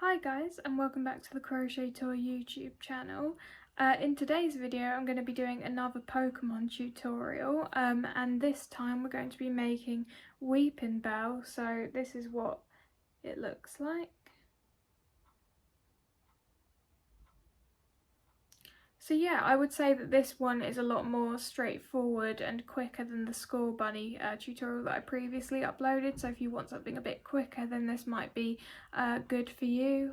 Hi guys, and welcome back to the Crochet Tour YouTube channel. In today's video I'm going to be doing another Pokemon tutorial, and this time we're going to be making Weepinbell. So this is what it looks like. So yeah, I would say that this one is a lot more straightforward and quicker than the Score Bunny tutorial that I previously uploaded. So if you want something a bit quicker, then this might be good for you.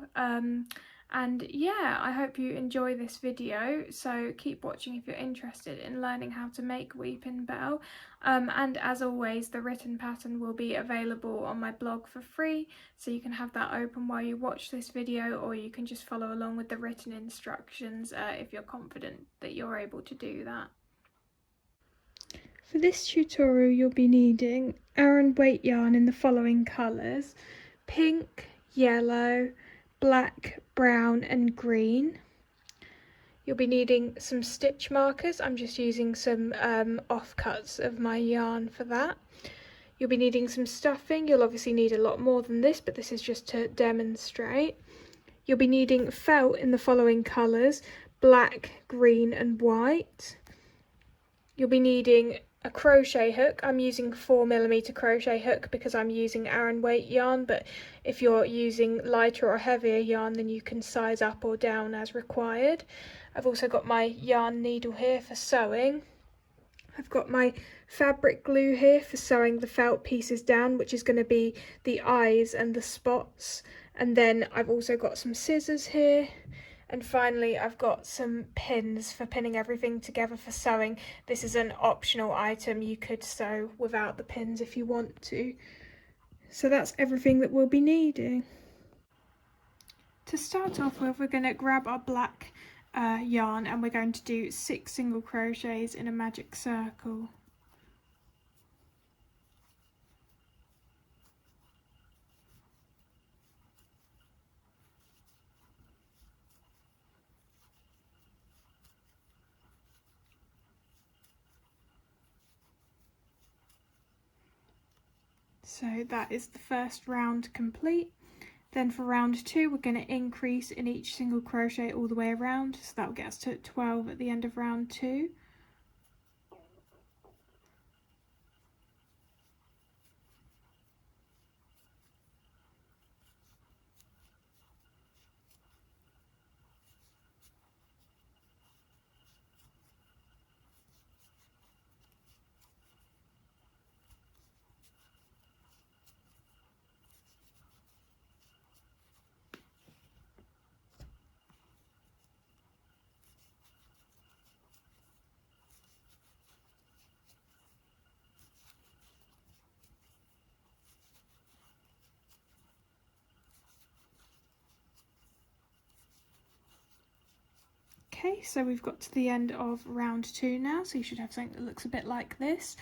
And yeah, I hope you enjoy this video, so keep watching if you're interested in learning how to make Weepinbell. And as always, the written pattern will be available on my blog for free, so you can have that open while you watch this video, or you can just follow along with the written instructions if you're confident that you're able to do that. For this tutorial you'll be needing aran weight yarn in the following colours: pink, yellow, black, brown and green. You'll be needing some stitch markers. I'm just using some offcuts of my yarn for that. You'll be needing some stuffing. You'll obviously need a lot more than this, but this is just to demonstrate. You'll be needing felt in the following colours: black, green and white. You'll be needing a crochet hook. I'm using 4mm crochet hook because I'm using aran weight yarn, but if you're using lighter or heavier yarn then you can size up or down as required. I've also got my yarn needle here for sewing. I've got my fabric glue here for sewing the felt pieces down, which is going to be the eyes and the spots, and then I've also got some scissors here. And finally, I've got some pins for pinning everything together for sewing. This is an optional item. You could sew without the pins if you want to. So that's everything that we'll be needing. To start off with, we're going to grab our black yarn and we're going to do 6 single crochets in a magic circle. So that is the first round complete. Then for round 2 we're going to increase in each single crochet all the way around, so that will get us to 12 at the end of round 2. Okay, so we've got to the end of round 2 now, so you should have something that looks a bit like this.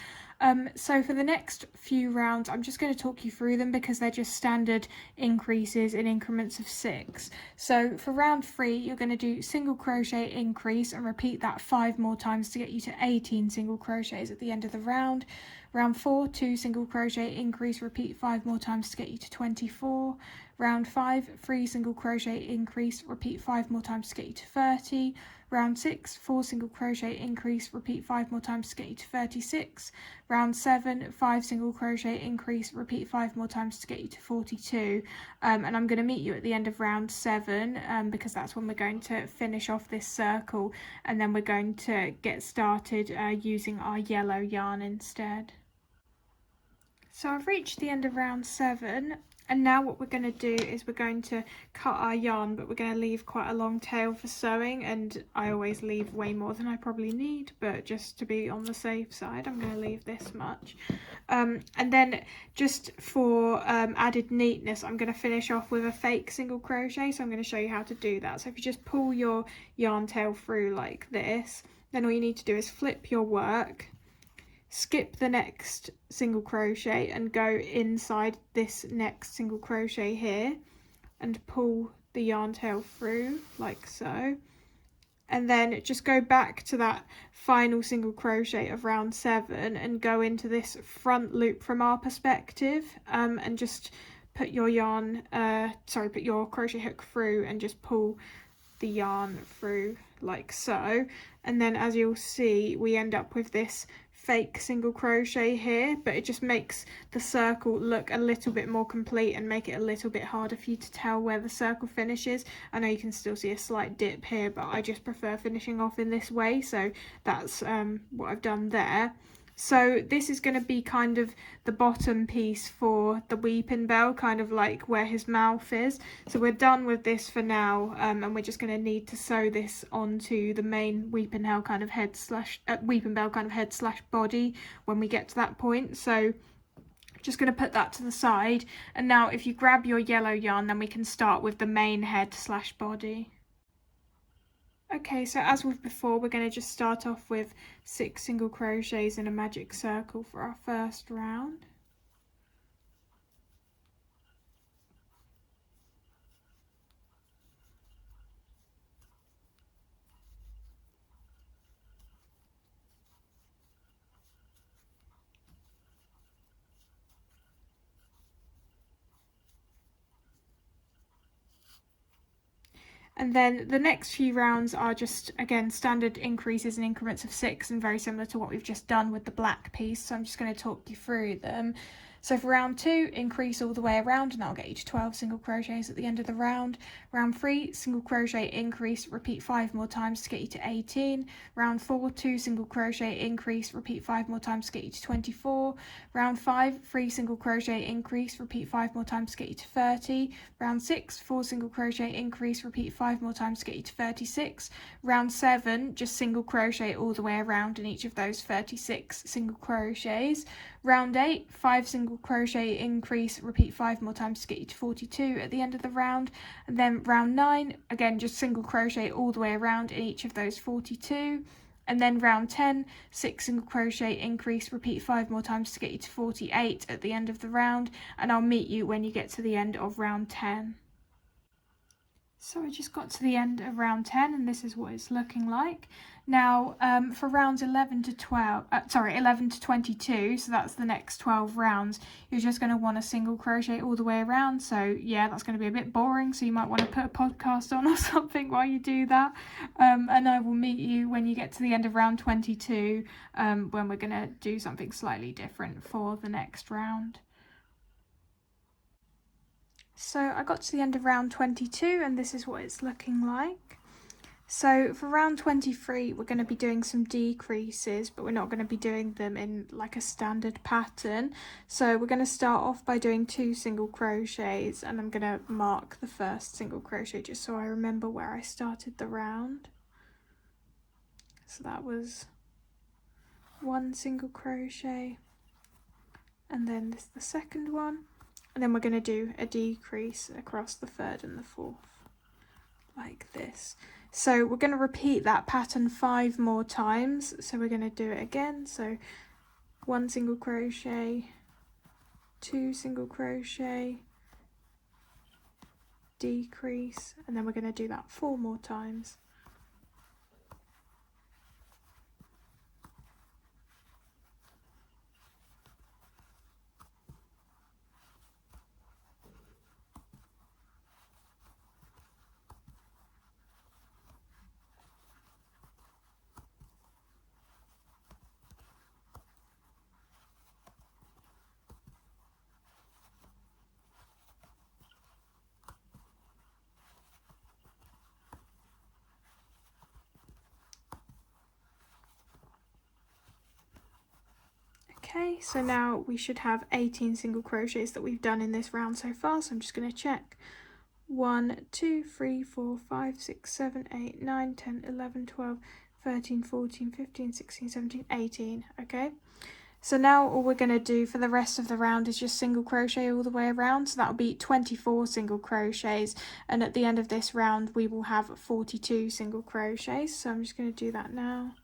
So for the next few rounds, I'm just going to talk you through them because they're just standard increases in increments of 6. So for round 3, you're going to do single crochet increase and repeat that 5 more times to get you to 18 single crochets at the end of the round. Round 4, 2 single crochet increase, repeat 5 more times to get you to 24. Round 5, 3 single crochet increase, repeat 5 more times to get you to 30. Round 6, 4 single crochet increase, repeat 5 more times to get you to 36. Round 7, 5 single crochet increase, repeat 5 more times to get you to 42. And I'm going to meet you at the end of round 7 because that's when we're going to finish off this circle, and then we're going to get started using our yellow yarn instead. So I've reached the end of round 7, and now what we're going to do is we're going to cut our yarn, but we're going to leave quite a long tail for sewing, and I always leave way more than I probably need, but just to be on the safe side I'm going to leave this much. And then just for added neatness, I'm going to finish off with a fake single crochet, so I'm going to show you how to do that. So if you just pull your yarn tail through like this, then all you need to do is flip your work, skip the next single crochet and go inside this next single crochet here and pull the yarn tail through like so, and then just go back to that final single crochet of round 7 and go into this front loop from our perspective, and just put your yarn, put your crochet hook through and just pull the yarn through like so, and then as you'll see we end up with this fake single crochet here, but it just makes the circle look a little bit more complete and make it a little bit harder for you to tell where the circle finishes. I know you can still see a slight dip here, but I just prefer finishing off in this way, so that's what I've done there. So this is going to be kind of the bottom piece for the Weepinbell, kind of like where his mouth is. So we're done with this for now, and we're just going to need to sew this onto the main Weepinbell kind of head slash body when we get to that point. So just going to put that to the side, and now if you grab your yellow yarn, then we can start with the main head slash body. Okay, so as with before, we're going to just start off with 6 single crochets in a magic circle for our first round. And then the next few rounds are just, again, standard increases in increments of 6 and very similar to what we've just done with the black piece. So I'm just going to talk you through them. So for round 2, increase all the way around and that'll get you to 12 single crochets at the end of the round. Round 3, single crochet increase, repeat 5 more times to get you to 18. Round 4, 2 single crochet increase, repeat 5 more times to get you to 24. Round 5, 3 single crochet increase, repeat 5 more times to get you to 30. Round 6, 4 single crochet increase, repeat 5 more times to get you to 36. Round 7, just single crochet all the way around in each of those 36 single crochets. Round 8, 5 single crochet increase, repeat 5 more times to get you to 42 at the end of the round. And then round 9, again just single crochet all the way around in each of those 42. And then round 10, 6 single crochet increase, repeat 5 more times to get you to 48 at the end of the round, and I'll meet you when you get to the end of round 10. So I just got to the end of round 10 and this is what it's looking like. Now for rounds 11 to 22, so that's the next 12 rounds, you're just going to want a single crochet all the way around. So yeah, that's going to be a bit boring, so you might want to put a podcast on or something while you do that. And I will meet you when you get to the end of round 22 when we're going to do something slightly different for the next round. So I got to the end of round 22 and this is what it's looking like. So for round 23 we're going to be doing some decreases, but we're not going to be doing them in like a standard pattern. So we're going to start off by doing 2 single crochets, and I'm going to mark the first single crochet just so I remember where I started the round. So that was 1 single crochet, and then this is the second one. And then we're going to do a decrease across the 3rd and the 4th, like this. So we're going to repeat that pattern 5 more times. So we're going to do it again. So 1 single crochet, 2 single crochet, decrease, and then we're going to do that 4 more times. Okay, so now we should have 18 single crochets that we've done in this round so far, so I'm just going to check. 1, 2, 3, 4, 5, 6, 7, 8, 9, 10, 11, 12, 13, 14, 15, 16, 17, 18, okay? So now all we're going to do for the rest of the round is just single crochet all the way around, so that'll be 24 single crochets, and at the end of this round we will have 42 single crochets, so I'm just going to do that now.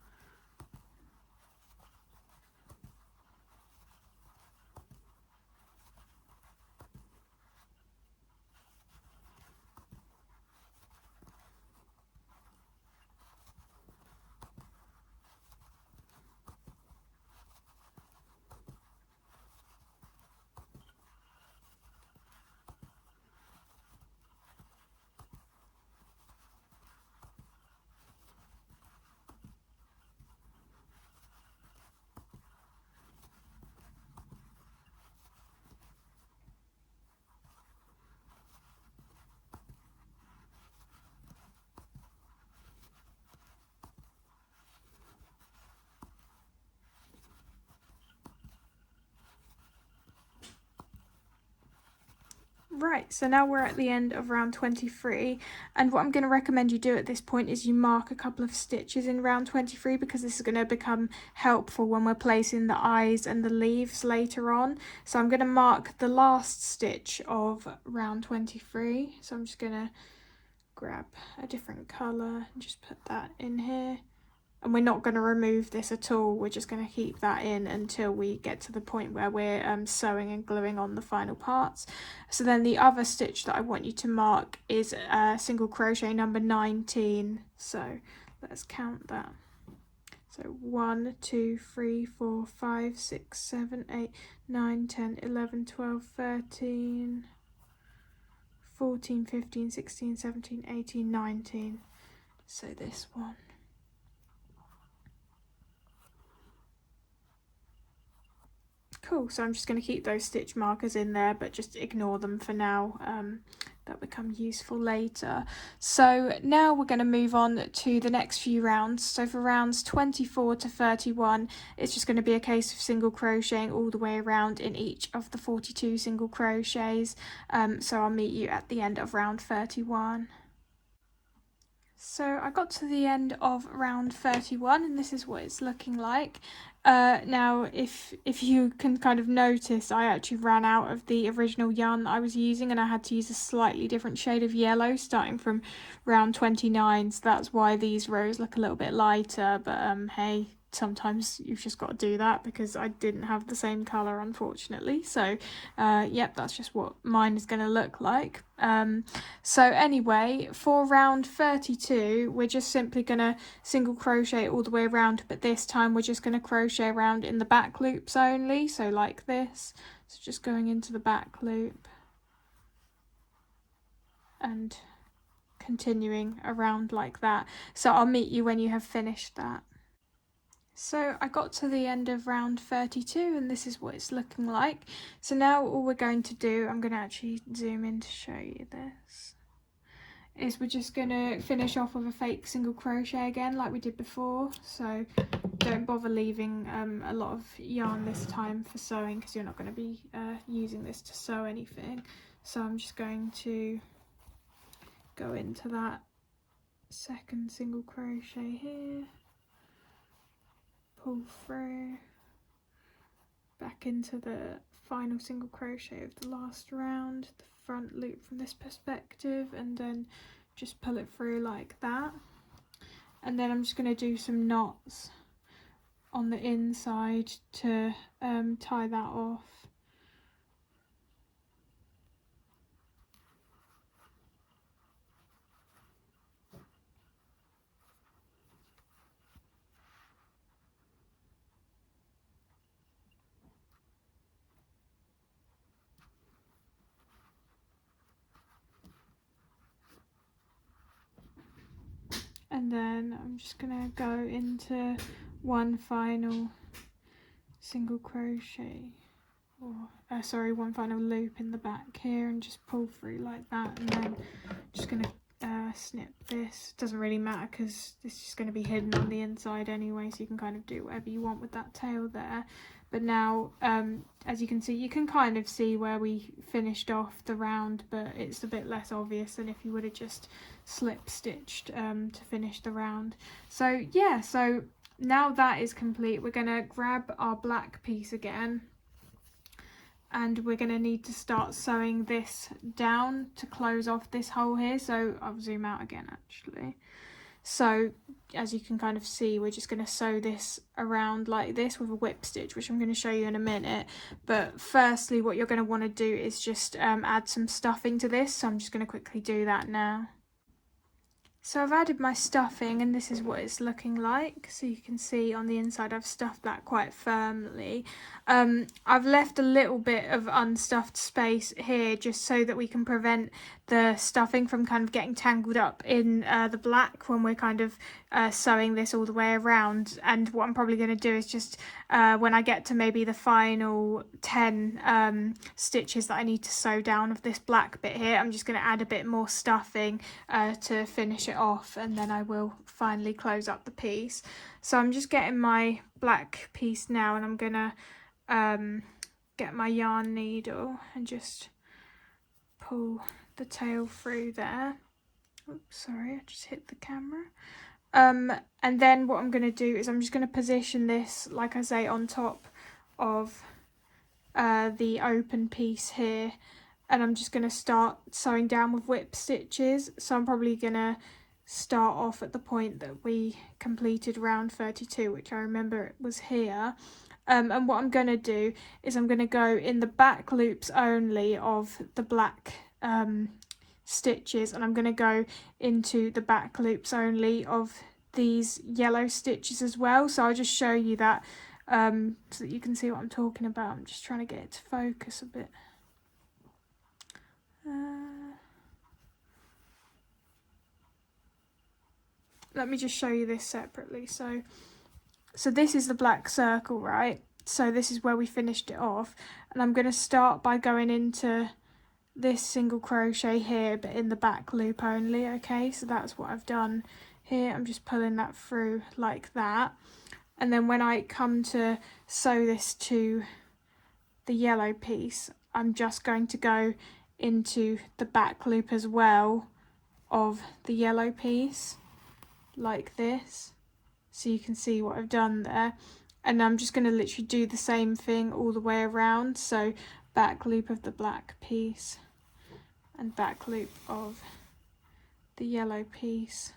Right, so now we're at the end of round 23, and what I'm going to recommend you do at this point is you mark a couple of stitches in round 23, because this is going to become helpful when we're placing the eyes and the leaves later on. So I'm going to mark the last stitch of round 23, so I'm just going to grab a different colour and just put that in here. And we're not going to remove this at all, we're just going to keep that in until we get to the point where we're sewing and gluing on the final parts. So then the other stitch that I want you to mark is single crochet number 19. So let's count that. So 1, 2, 3, 4, 5, 6, 7, 8, 9, 10, 11, 12, 13, 14, 15, 16, 17, 18, 19. So this one. Cool, so I'm just going to keep those stitch markers in there, but just ignore them for now. They'll become useful later. So now we're going to move on to the next few rounds. So for rounds 24 to 31, it's just going to be a case of single crocheting all the way around in each of the 42 single crochets. So I'll meet you at the end of round 31. So I got to the end of round 31, and this is what it's looking like. Now, if you can kind of notice, I actually ran out of the original yarn that I was using, and I had to use a slightly different shade of yellow starting from round 29, so that's why these rows look a little bit lighter, but hey, sometimes you've just got to do that because I didn't have the same colour, unfortunately. So yep, that's just what mine is going to look like. So anyway, for round 32, we're just simply going to single crochet all the way around, but this time we're just going to crochet around in the back loops only, so like this. So just going into the back loop and continuing around like that. So I'll meet you when you have finished that. So I got to the end of round 32, and this is what it's looking like. So now all we're going to do, I'm going to actually zoom in to show you this, is we're just going to finish off with a fake single crochet again like we did before. So don't bother leaving a lot of yarn this time for sewing, because you're not going to be using this to sew anything. So I'm just going to go into that second single crochet here, pull through, back into the final single crochet of the last round, the front loop from this perspective, and then just pull it through like that. And then I'm just going to do some knots on the inside to tie that off. And then I'm just going to go into one final single crochet, or one final loop in the back here, and just pull through like that. And then just going to snip this. Doesn't really matter because this is just going to be hidden on the inside anyway, so you can kind of do whatever you want with that tail there. But now as you can see, you can kind of see where we finished off the round, but it's a bit less obvious than if you would have just slip stitched to finish the round. So yeah, so now that is complete, we're going to grab our black piece again, and we're going to need to start sewing this down to close off this hole here. So I'll zoom out again actually. So as you can kind of see, we're just going to sew this around like this with a whip stitch, which I'm going to show you in a minute. But firstly, what you're going to want to do is just add some stuffing to this. So I'm just going to quickly do that now. So I've added my stuffing, and this is what it's looking like. So you can see on the inside I've stuffed that quite firmly. I've left a little bit of unstuffed space here just so that we can prevent the stuffing from kind of getting tangled up in the black when we're kind of sewing this all the way around. And what I'm probably going to do is just when I get to maybe the final 10 stitches that I need to sew down of this black bit here, I'm just going to add a bit more stuffing to finish it off, and then I will finally close up the piece. So I'm just getting my black piece now, and I'm going to get my yarn needle and just pull the tail through there. Oops, sorry, I just hit the camera. And then what I'm going to do is I'm just going to position this, like I say, on top of the open piece here, and I'm just going to start sewing down with whip stitches. So I'm probably going to start off at the point that we completed round 32, which I remember it was here. And what I'm going to do is I'm going to go in the back loops only of the black stitches, and I'm going to go into the back loops only of these yellow stitches as well. So I'll just show you that so that you can see what I'm talking about. I'm just trying to get it to focus a bit. Let me just show you this separately. So this is the black circle, right? So this is where we finished it off, and I'm going to start by going into this single crochet here, but in the back loop only. Okay, so that's what I've done here. I'm just pulling that through like that, and then when I come to sew this to the yellow piece, I'm just going to go into the back loop as well of the yellow piece like this, so you can see what I've done there. And I'm just going to literally do the same thing all the way around. So back loop of the black piece and back loop of the yellow piece,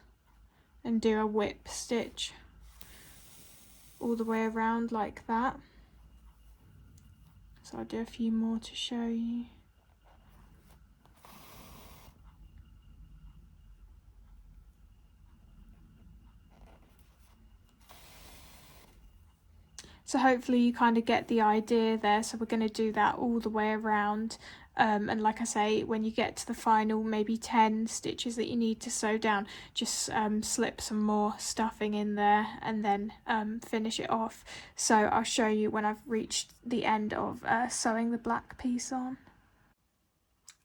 and do a whip stitch all the way around like that. So I'll do a few more to show you. So hopefully you kind of get the idea there. So we're going to do that all the way around. And like I say, when you get to the final maybe 10 stitches that you need to sew down, just slip some more stuffing in there and then finish it off. So I'll show you when I've reached the end of sewing the black piece on.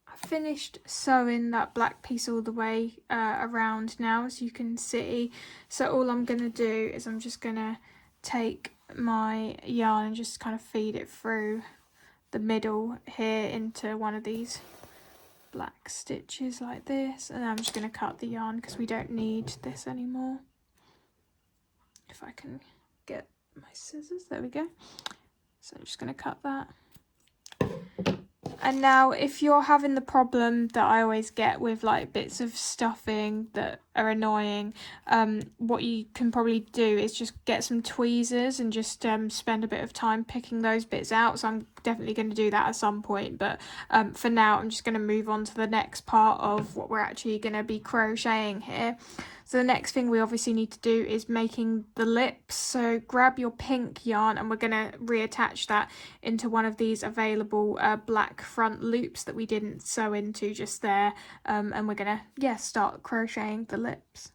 I finished sewing that black piece all the way around now, as you can see. So all I'm going to do is I'm just going to take my yarn and just kind of feed it through the middle here into one of these black stitches like this, and I'm just going to cut the yarn because we don't need this anymore. If I can get my scissors, there we go. So I'm just going to cut that. And now if you're having the problem that I always get with like bits of stuffing that are annoying, what you can probably do is just get some tweezers and just spend a bit of time picking those bits out. So I'm definitely going to do that at some point, but for now I'm just going to move on to the next part of what we're actually going to be crocheting here. So the next thing we obviously need to do is making the lips. So grab your pink yarn and we're going to reattach that into one of these available black front loops that we didn't sew into just there, and we're going to start crocheting the lips.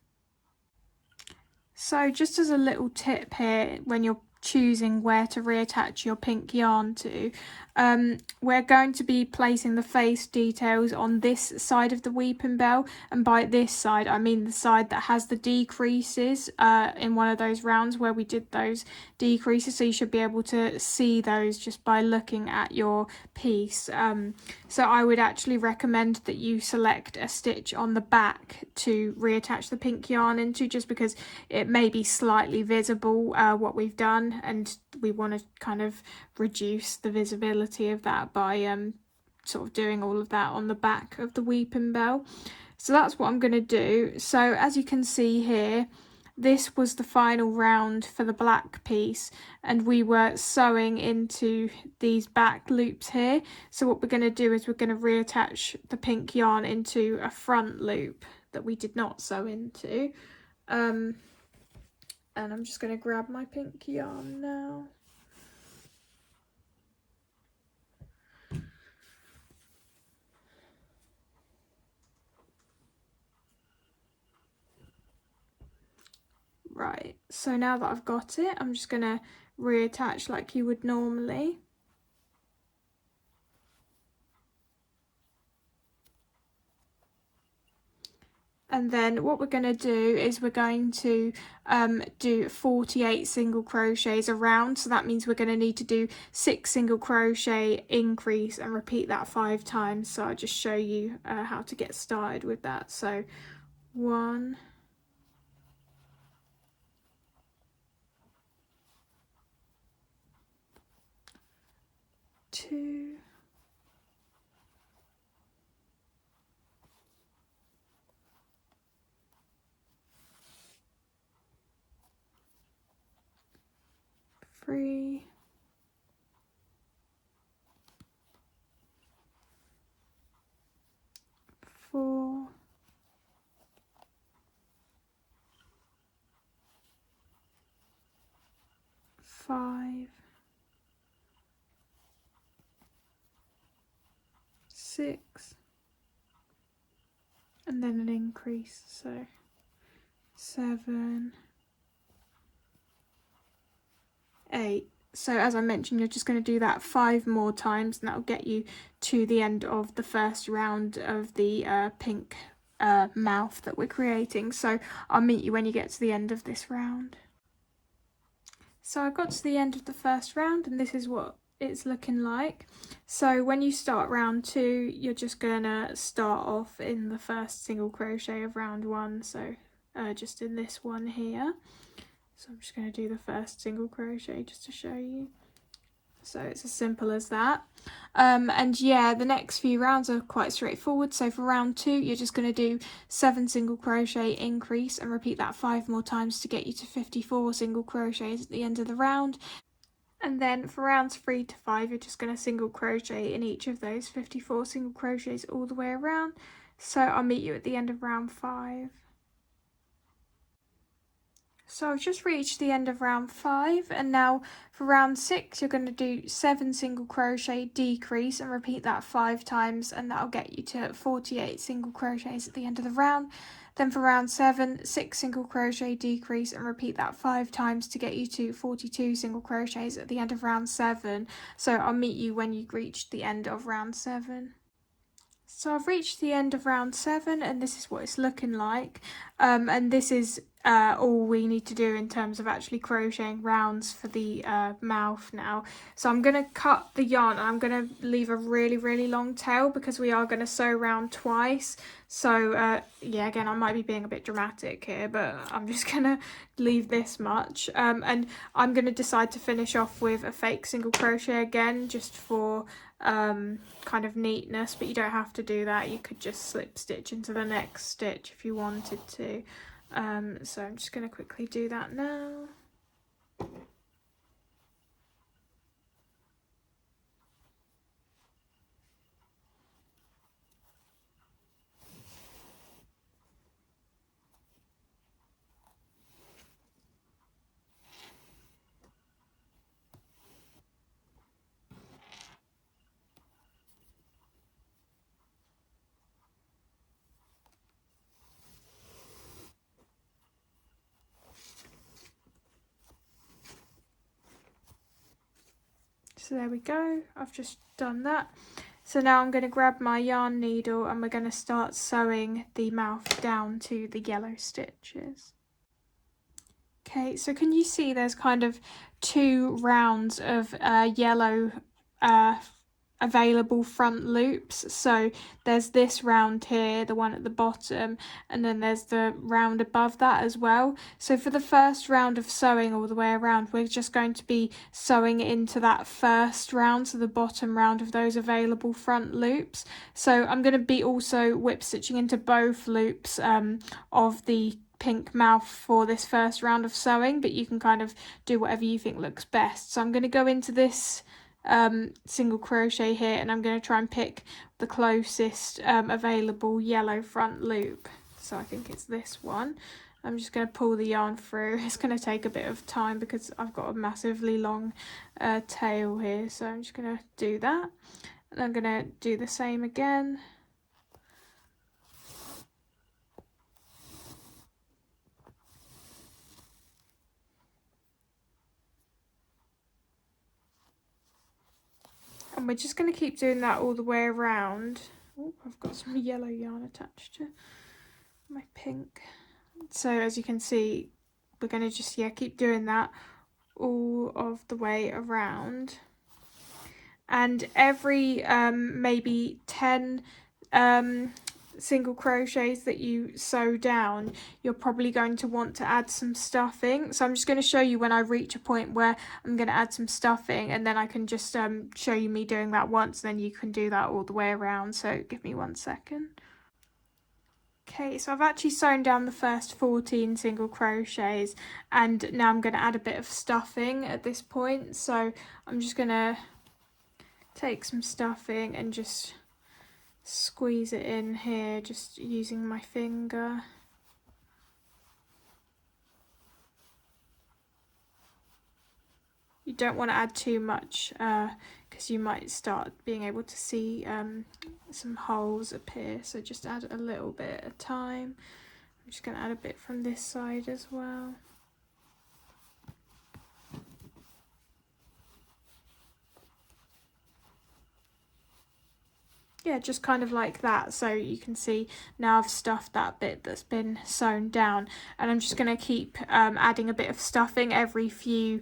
So just as a little tip here, when you're choosing where to reattach your pink yarn to, we're going to be placing the face details on this side of the Weepinbell, and by this side I mean the side that has the decreases in one of those rounds where we did those decreases, so you should be able to see those just by looking at your piece. So I would actually recommend that you select a stitch on the back to reattach the pink yarn into, just because it may be slightly visible what we've done, and we want to kind of reduce the visibility of that by sort of doing all of that on the back of the Weepinbell. So that's what I'm going to do. So as you can see here, this was the final round for the black piece, and we were sewing into these back loops here. So what we're going to do is we're going to reattach the pink yarn into a front loop that we did not sew into. And I'm just going to grab my pink yarn now. Right, so now that I've got it, I'm just going to reattach like you would normally. And then what we're going to do is we're going to do 48 single crochets around. So that means we're going to need to do 6 single crochet, increase, and repeat that 5 times. So I'll just show you how to get started with that. So 1, 2, 3, 4, 5, 6, and then an increase, so 7, 8. So as I mentioned, you're just going to do that 5 more times, and that'll get you to the end of the first round of the pink mouth that we're creating. So I'll meet you when you get to the end of this round. So I got to the end of the first round, and this is what it's looking like. So when you start round 2, you're just gonna start off in the first single crochet of round 1, so just in this one here. So I'm just going to do the first single crochet just to show you. So it's as simple as that. And yeah, the next few rounds are quite straightforward. So for round 2, you're just going to do 7 single crochet, increase, and repeat that 5 more times to get you to 54 single crochets at the end of the round. And then for rounds 3 to 5, you're just going to single crochet in each of those 54 single crochets all the way around. So I'll meet you at the end of round 5. So I've just reached the end of round 5, and now for round 6 you're going to do 7 single crochet, decrease, and repeat that 5 times, and that'll get you to 48 single crochets at the end of the round. Then for round 7, 6 single crochet, decrease, and repeat that 5 times to get you to 42 single crochets at the end of round 7. So I'll meet you when you reach the end of round 7. So I've reached the end of round 7, and this is what it's looking like. And this is all we need to do in terms of actually crocheting rounds for the mouth now. So I'm going to cut the yarn, and I'm going to leave a really long tail because we are going to sew round twice. So yeah, again, I might be being a bit dramatic here, but I'm just going to leave this much. And I'm going to decide to finish off with a fake single crochet again, just for kind of neatness, but you don't have to do that. You could just slip stitch into the next stitch if you wanted to. So I'm just going to quickly do that now. So there we go, I've just done that. So now I'm going to grab my yarn needle, and we're going to start sewing the mouth down to the yellow stitches. Okay, so can you see there's kind of 2 rounds of yellow available front loops? So there's this round here, the one at the bottom, and then there's the round above that as well. So for the first round of sewing all the way around, we're just going to be sewing into that first round, so the bottom round of those available front loops. So I'm going to be also whip stitching into both loops of the pink mouth for this first round of sewing, but you can kind of do whatever you think looks best. So I'm going to go into this single crochet here, and I'm going to try and pick the closest available yellow front loop. So I think it's this one. I'm just going to pull the yarn through. It's going to take a bit of time because I've got a massively long tail here, so I'm just going to do that, and I'm going to do the same again. And we're just going to keep doing that all the way around. Oh, I've got some yellow yarn attached to. my pink. So as you can see, we're going to just keep doing that all of the way around, and every maybe 10 single crochets that you sew down, you're probably going to want to add some stuffing. So I'm just going to show you when I reach a point where I'm going to add some stuffing, and then I can just show you me doing that once, then you can do that all the way around. So give me 1 second. Okay, so I've actually sewn down the first 14 single crochets, and now I'm going to add a bit of stuffing at this point. So I'm just going to take some stuffing and just squeeze it in here, just using my finger. You don't want to add too much because you might start being able to see some holes appear, so just add a little bit at a time. I'm just going to add a bit from this side as well. Yeah, just kind of like that. So you can see now I've stuffed that bit that's been sewn down, and I'm just going to keep adding a bit of stuffing every few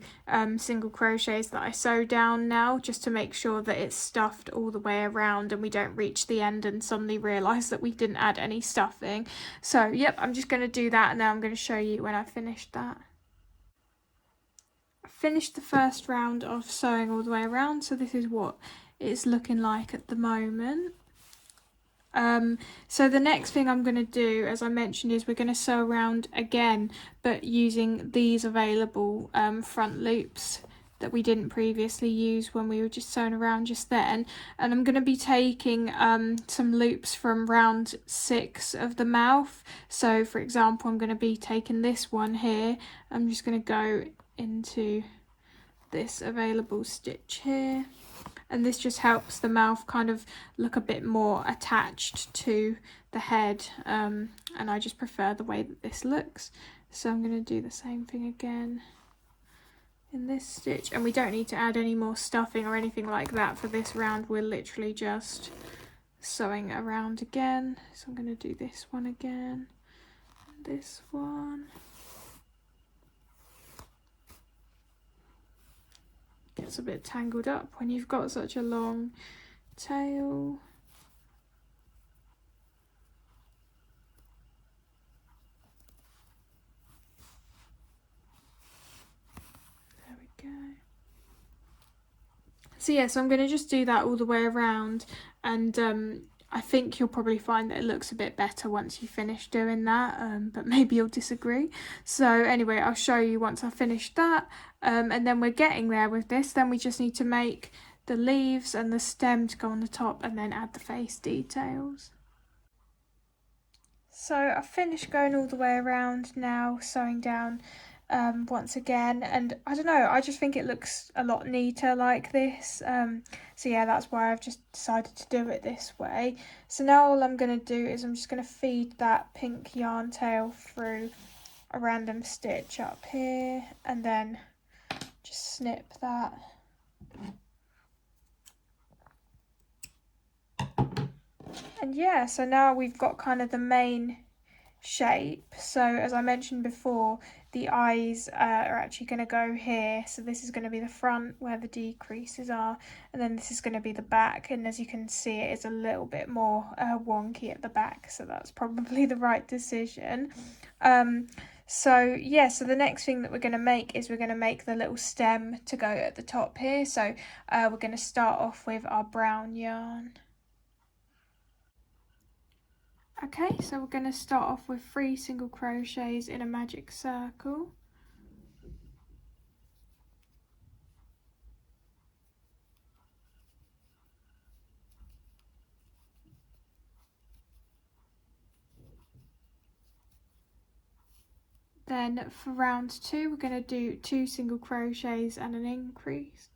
single crochets that I sew down now, just to make sure that it's stuffed all the way around and we don't reach the end and suddenly realise that we didn't add any stuffing. So yep, I'm just going to do that, and then I'm going to show you when I've finished that. I finished the first round of sewing all the way around, so this is what it's looking like at the moment. So the next thing I'm going to do, as I mentioned, is we're going to sew around again, but using these available front loops that we didn't previously use when we were just sewing around just then. And I'm going to be taking some loops from round 6 of the mouth. So for example, I'm going to be taking this one here. I'm just going to go into this available stitch here, and this just helps the mouth kind of look a bit more attached to the head, and I just prefer the way that this looks. So I'm going to do the same thing again in this stitch, and we don't need to add any more stuffing or anything like that for this round. We're literally just sewing around again. So I'm going to do this one again, and this one. Gets a bit tangled up when you've got such a long tail. There we go. So yeah, so I'm going to just do that all the way around, and I think you'll probably find that it looks a bit better once you finish doing that, but maybe you'll disagree. So anyway, I'll show you once I've finished that, and then we're getting there with this. Then we just need to make the leaves and the stem to go on the top, and then add the face details. So I've finished going all the way around now, sewing down once again, and I don't know, I just think it looks a lot neater like this, so yeah, that's why I've just decided to do it this way. So now all I'm going to do is I'm just going to feed that pink yarn tail through a random stitch up here, and then just snip that. And yeah, so now we've got kind of the main shape. So as I mentioned before, the eyes are actually going to go here. So this is going to be the front where the decreases are, and then this is going to be the back. And as you can see, it is a little bit more wonky at the back, so that's probably the right decision. So yeah, so the next thing that we're going to make is we're going to make the little stem to go at the top here. So we're going to start off with our brown yarn. Okay, so we're going to start off with 3 single crochets in a magic circle. Then for round 2, we're going to do 2 single crochets and an increase.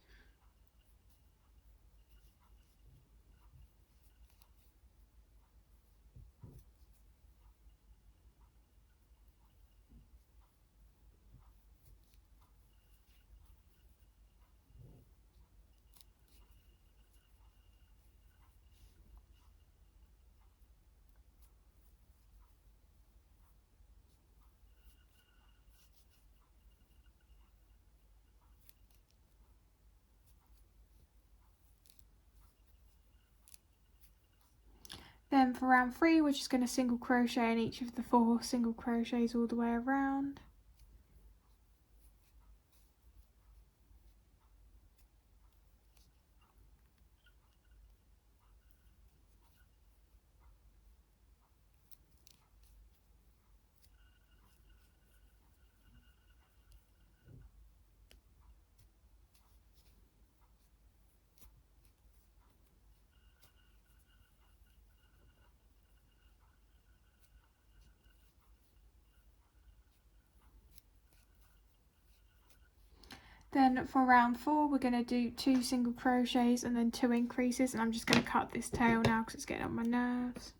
Then for round 3 we're just going to single crochet in each of the 4 single crochets all the way around. Then for round 4 we're going to do 2 single crochets and then 2 increases, and I'm just going to cut this tail now because it's getting on my nerves.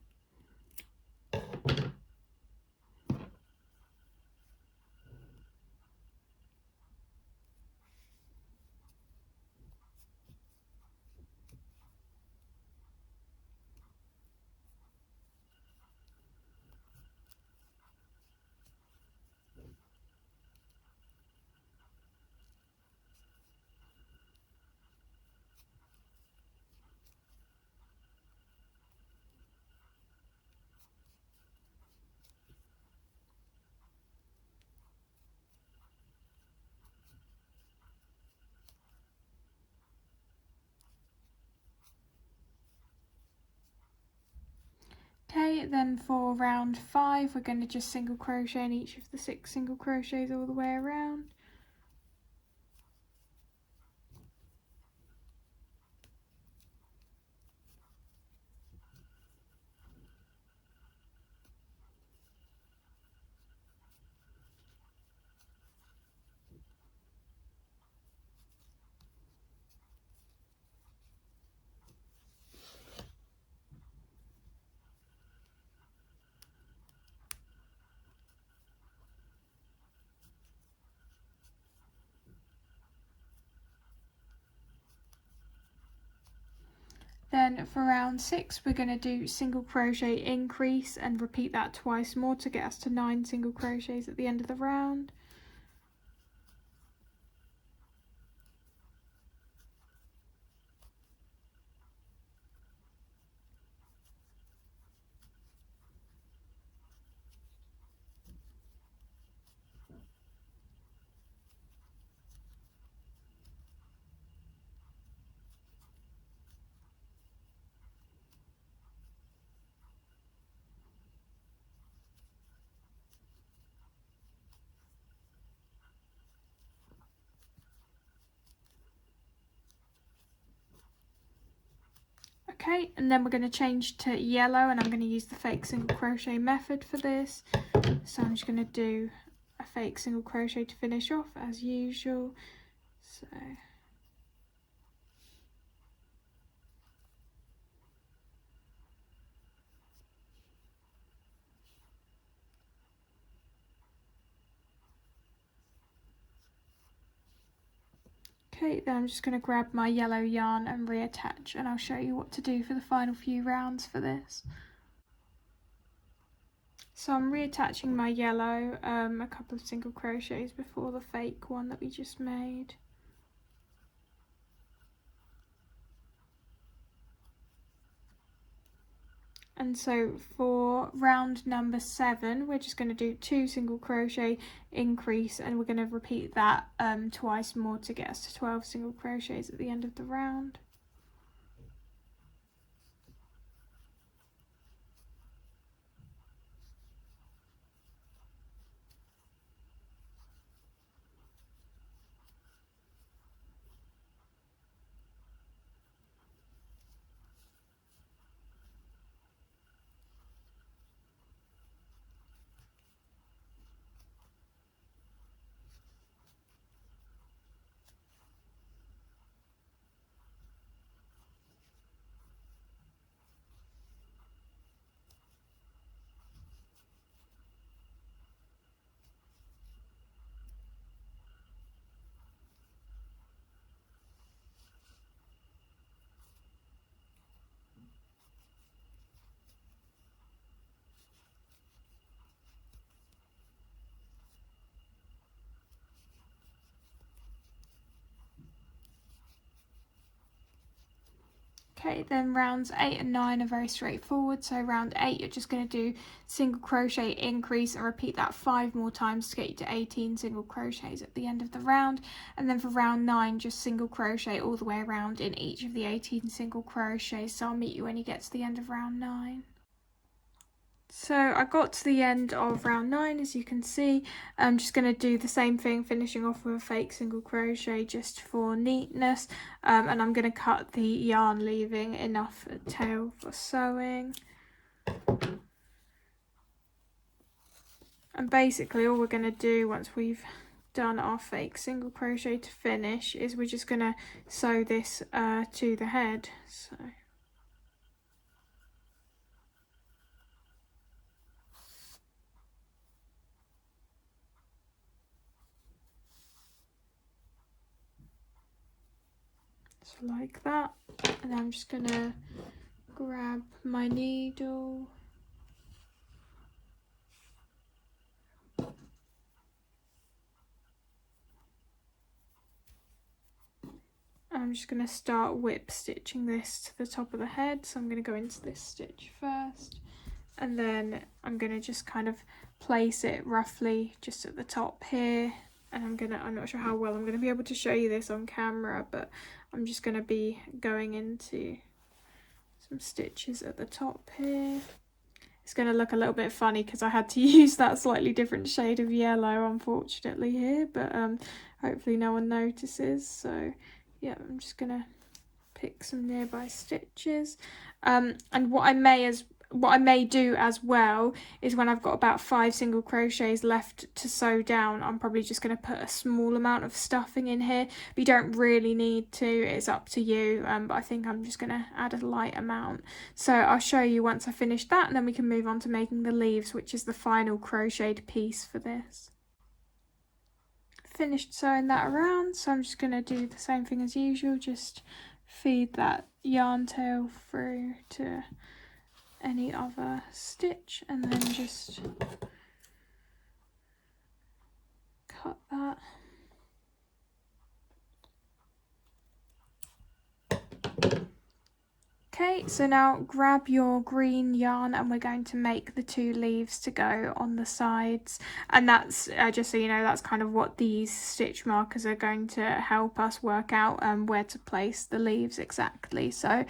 Okay, then for round 5 we're going to just single crochet in each of the 6 single crochets all the way around. Then for round 6 we're going to do single crochet increase and repeat that twice more to get us to 9 single crochets at the end of the round. Okay, and then we're going to change to yellow, and I'm going to use the fake single crochet method for this. So I'm just going to do a fake single crochet to finish off as usual. So okay, then I'm just going to grab my yellow yarn and reattach, and I'll show you what to do for the final few rounds for this. So I'm reattaching my yellow, a couple of single crochets before the fake one that we just made. And so for round number 7 we're just going to do 2 single crochet increase, and we're going to repeat that twice more to get us to 12 single crochets at the end of the round. Okay, then rounds 8 and 9 are very straightforward. So round 8, you're just going to do single crochet, increase, and repeat that 5 more times to get you to 18 single crochets at the end of the round. And then for round 9, just single crochet all the way around in each of the 18 single crochets. So I'll meet you when you get to the end of round 9. So I got to the end of round 9, as you can see. I'm just going to do the same thing, finishing off with a fake single crochet just for neatness, and I'm going to cut the yarn, leaving enough tail for sewing. And basically all we're going to do once we've done our fake single crochet to finish is we're just going to sew this to the head. So like that, and I'm just gonna grab my needle I'm just going to start whip stitching this to the top of the head. So I'm going to go into this stitch first, and then I'm going to just kind of place it roughly just at the top here. And I'm not sure how well I'm going to be able to show you this on camera, but I'm just going to be going into some stitches at the top here. It's going to look a little bit funny because I had to use that slightly different shade of yellow, unfortunately, here, but hopefully no one notices. So yeah, I'm just going to pick some nearby stitches, and what I may do as well is when I've got about 5 single crochets left to sew down, I'm probably just going to put a small amount of stuffing in here, but you don't really need to, it's up to you, but I think I'm just going to add a light amount. So I'll show you once I finish that, and then we can move on to making the leaves, which is the final crocheted piece for this. Finished sewing that around, so I'm just going to do the same thing as usual, just feed that yarn tail through to any other stitch, and then just cut that. Okay, so now grab your green yarn, and we're going to make the 2 leaves to go on the sides, and that's just so you know, that's kind of what these stitch markers are going to help us work out where to place the leaves exactly. So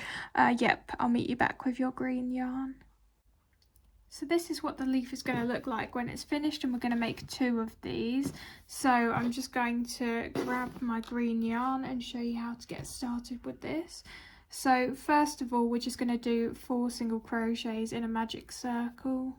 yep, I'll meet you back with your green yarn. So this is what the leaf is going to look like when it's finished, and we're going to make 2 of these. So I'm just going to grab my green yarn and show you how to get started with this. So first of all, we're just going to do 4 single crochets in a magic circle.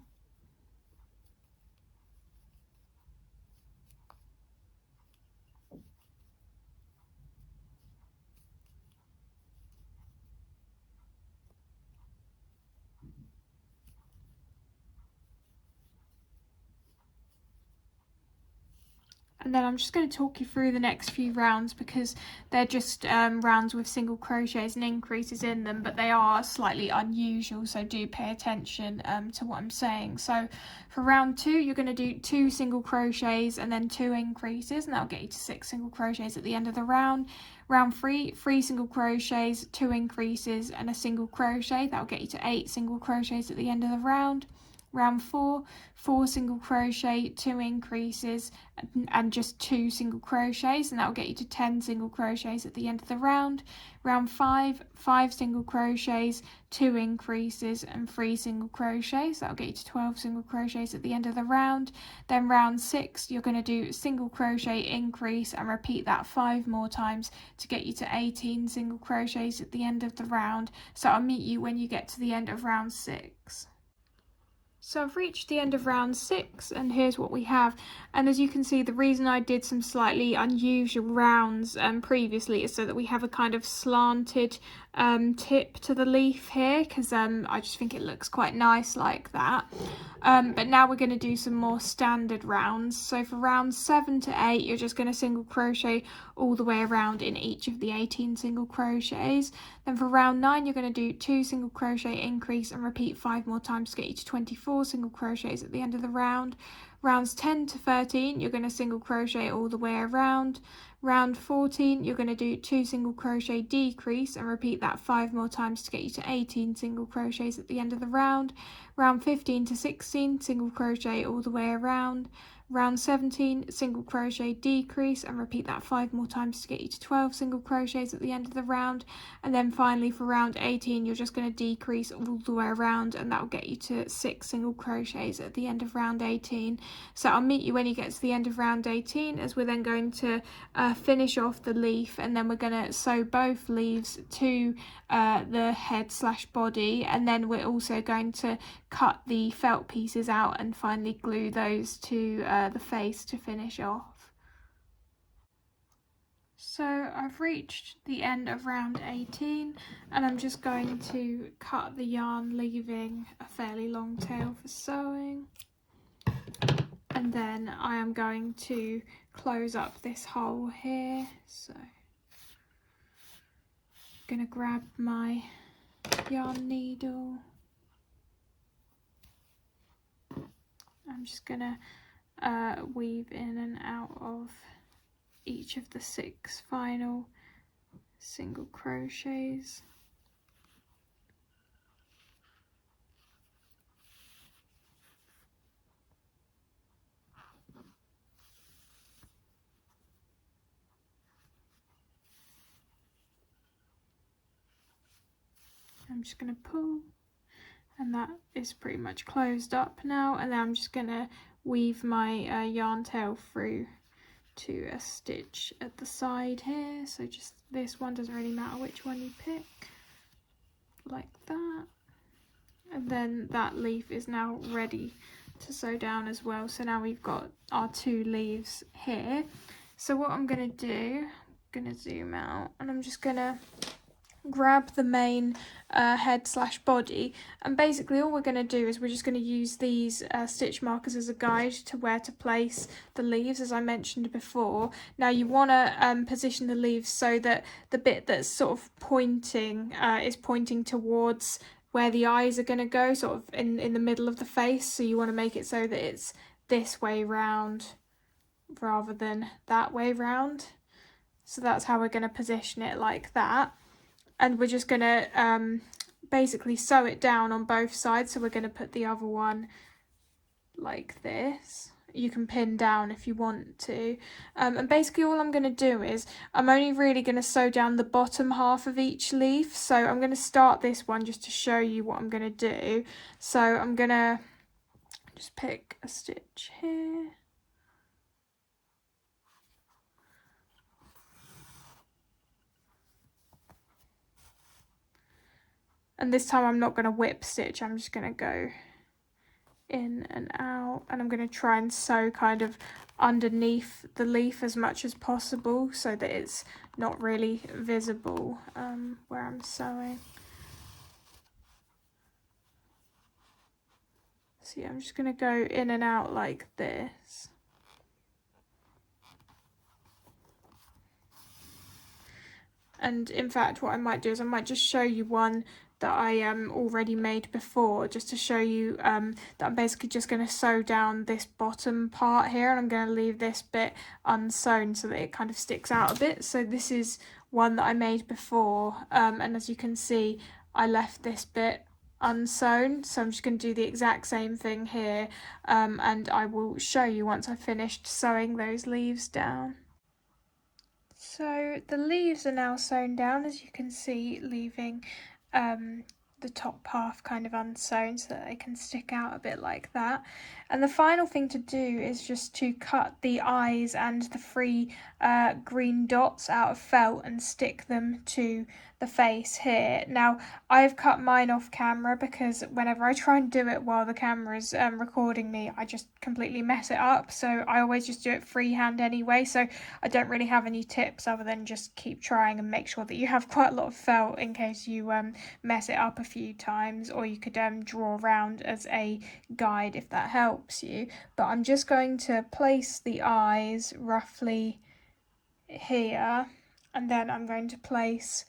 And then I'm just going to talk you through the next few rounds because they're just rounds with single crochets and increases in them, but they are slightly unusual, so do pay attention to what I'm saying. So for round 2, you're going to do 2 single crochets and then 2 increases, and that'll get you to 6 single crochets at the end of the round. Round 3, 3 single crochets, 2 increases and a single crochet, that'll get you to 8 single crochets at the end of the round. Round 4, 4 single crochet, 2 increases and just 2 single crochets, and that will get you to 10 single crochets at the end of the round. Round 5, 5 single crochets, 2 increases and 3 single crochets, that will get you to 12 single crochets at the end of the round. Then round 6, you're going to do single crochet, increase and repeat that 5 more times to get you to 18 single crochets at the end of the round. So I'll meet you when you get to the end of round 6. So I've reached the end of round 6, and here's what we have. And as you can see, the reason I did some slightly unusual rounds previously is so that we have a kind of slanted tip to the leaf here, because I just think it looks quite nice like that. But now we're going to do some more standard rounds. So for rounds 7 to 8, you're just going to single crochet all the way around in each of the 18 single crochets. Then for round 9, you're going to do 2 single crochet, increase and repeat 5 more times to get you to 24 single crochets at the end of the round. Rounds 10 to 13, you're going to single crochet all the way around. Round 14, you're going to do 2 single crochet decrease and repeat that 5 more times to get you to 18 single crochets at the end of the round. Round 15 to 16, single crochet all the way around. Round 17, single crochet decrease and repeat that 5 more times to get you to 12 single crochets at the end of the round. And then finally for round 18, you're just going to decrease all the way around, and that will get you to 6 single crochets at the end of round 18. So I'll meet you when you get to the end of round 18, as we're then going to finish off the leaf, and then we're going to sew both leaves to the head/body, and then we're also going to cut the felt pieces out and finally glue those to the face to finish off. So I've reached the end of round 18, and I'm just going to cut the yarn, leaving a fairly long tail for sewing. And then I am going to close up this hole here. So I'm going to grab my yarn needle. I'm just going to weave in and out of each of the 6 final single crochets. I'm just going to pull, and that is pretty much closed up now, and then I'm just going to weave my yarn tail through to a stitch at the side here. So just this one, doesn't really matter which one you pick, like that. And then that leaf is now ready to sew down as well. So now we've got our 2 leaves here. So what I'm going to do, I'm going to zoom out, and I'm just going to grab the main head/body, and basically all we're going to do is we're just going to use these stitch markers as a guide to where to place the leaves, as I mentioned before. Now you want to position the leaves so that the bit that's sort of pointing is pointing towards where the eyes are going to go, sort of in the middle of the face. So you want to make it so that it's this way round rather than that way round. So that's how we're going to position it, like that. And we're just going to basically sew it down on both sides. So we're going to put the other one like this. You can pin down if you want to. And basically all I'm going to do is I'm only really going to sew down the bottom half of each leaf. So I'm going to start this one just to show you what I'm going to do. So I'm going to just pick a stitch here. And this time I'm not going to whip stitch, I'm just going to go in and out, and I'm going to try and sew kind of underneath the leaf as much as possible so that it's not really visible where I'm sewing. So yeah, I'm just going to go in and out like this. And in fact what I might do is I might just show you one that I already made before, just to show you that I'm basically just going to sew down this bottom part here, and I'm going to leave this bit unsewn so that it kind of sticks out a bit. So this is one that I made before, and as you can see I left this bit unsewn, so I'm just going to do the exact same thing here, and I will show you once I've finished sewing those leaves down. So the leaves are now sewn down, as you can see, leaving the top half kind of unsewn so that they can stick out a bit like that. And the final thing to do is just to cut the eyes and the 3 green dots out of felt and stick them to the face here. Now I've cut mine off camera because whenever I try and do it while the camera's recording me, I just completely mess it up. So I always just do it freehand anyway, so I don't really have any tips other than just keep trying and make sure that you have quite a lot of felt in case you mess it up a few times, or you could draw around as a guide if that helps you. But I'm just going to place the eyes roughly here, and then I'm going to place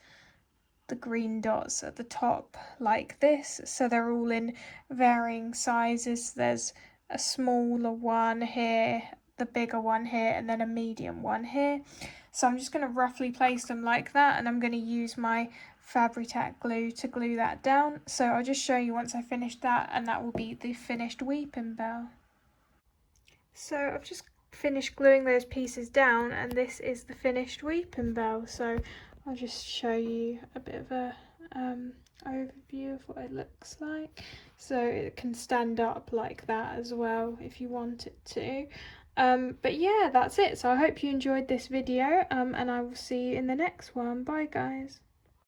the green dots at the top like this, so they're all in varying sizes. There's a smaller one here, the bigger one here, and then a medium one here. So I'm just going to roughly place them like that, and I'm going to use my Fabri-Tac glue to glue that down. So I'll just show you once I finish that, and that will be the finished Weepinbell. So I've just finished gluing those pieces down, and this is the finished Weepinbell. So I'll just show you a bit of a overview of what it looks like. So it can stand up like that as well if you want it to. But yeah, that's it. So I hope you enjoyed this video, and I will see you in the next one. Bye guys.